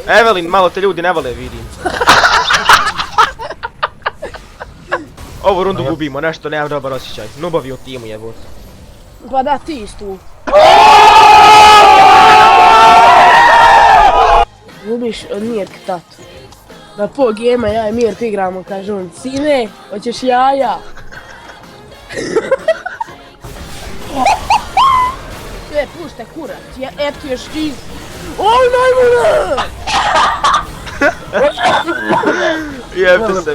Evelin, malo te ljudi ne vole, vidim. Ovu rundu gubimo, nešto nemam dobar osjećaj. Nubovi u timu jebot. Pa da, ti istu. Gubiš od Mirka tatu. Na pol gema ja i Mirka igramo, kaže on, sine, hoćeš jaja? Sve, puštaj kurac, eto još ti. Oj, najmuna!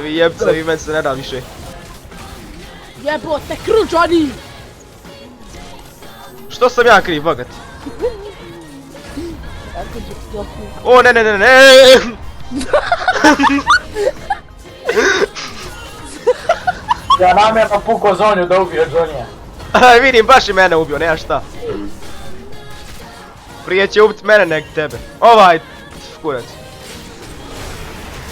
Jebce vi, meni se ne da više. Jebote, kručani! Što sam ja kriv, bogat? O, ne! Ja namjerno pukao Zonju da ubio Johnnyja. Vidim, baš i mene ubio, nema šta. Prije će ubit mene nek tebe. Ovaj kurac.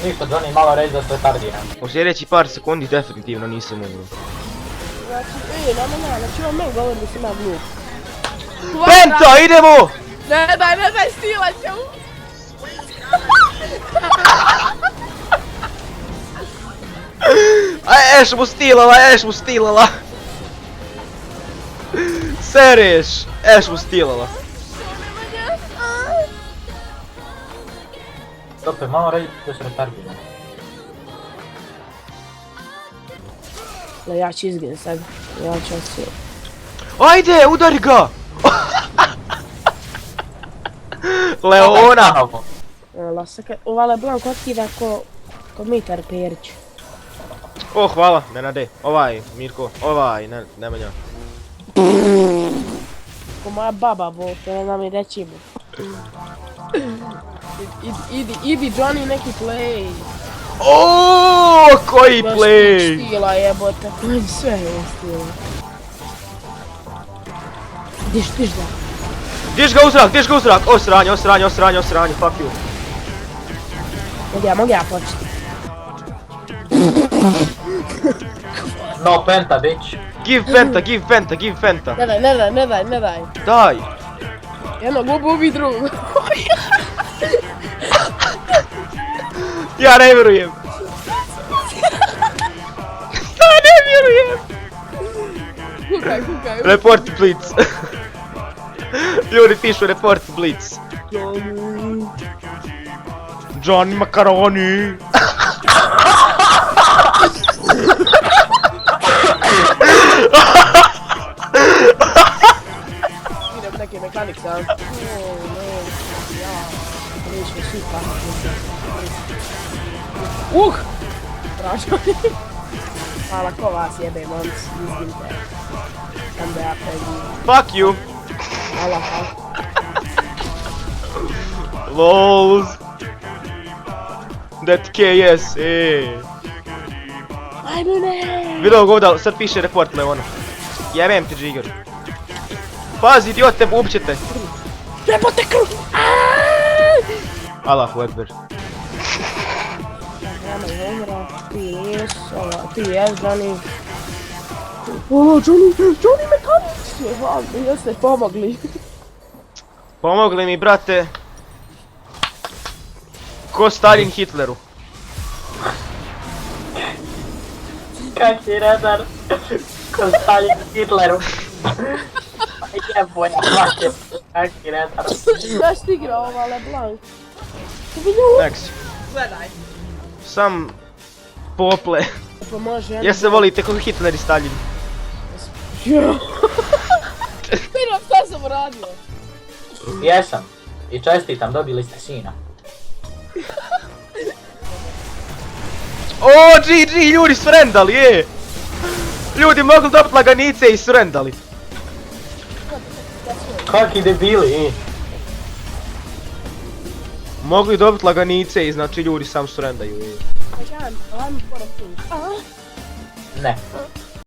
Ništa, Johnny malo reći da se retardiram. U sljedeći par sekundi definitivno nisam umro. Znači, znači on meni govori da si ima glup. Penta, idemo! Ne daj, stilat ću! Eš mu stilala! Sereš, Eš mu stilala. Dobro, malo reći da se retardiram. Ja ću izgledam sad, ja ću se... Ajde, udari ga! Leona! Lasaka, ova LeBlanc otkida ko Mitar Perić. O, hvala, Nenade. Ovaj, Mirko, ovaj, Nemanja. Ko moja baba, bo, to ne znam i reći mu. Idi Johnny neki play. Oooo, koji play! Stila jebote, sve je stila. Diš da. Diš ga u zrak, osranje, fuck you. Mogu ja početi. No penta, bitch. Give penta. Ne daj. Daj. Jednog ubi drugog. Ja ne vjerujem. Kukaj. Report Blitz. Ljudi pišu report Blitz. Johnny Macaroni. Idem neki mekanik sam. Neću super. Strašno. Hvala, ko vas jebe, monc, izginite. Sam da ja pređim. Fuck you. Hvala. LOLs. That KS, Ajmune! Vidio ga ovdje, sad piše report Leona. Jebem ti Džiger. Pazi, idiote, ubit te. Jebote krv! Allahu Ekber. Ti jes, Johnny. Johnny mekanik! Jeste pomogli. Pomogli mi, brate. Ko Stalin Hitleru. Kak si redar? Ko Stalin Hitleru. Jeboja, mate. Kak si redar? Znaš ti igra ova LeBlanc? Next. Gledaj. Sam pople. Pa može Ja se volite kako Hitler i Stalin. Vidim šta sam uradio. Jesam. I čestitam, dobili ste sina. O, GG, ljudi srendali, je! Ljudi mogli dobiti laganice i srendali. Kaki debili, Mogli dobiti laganice i znači ljudi sam srendaju, je. Ajmo pored tu. Ne.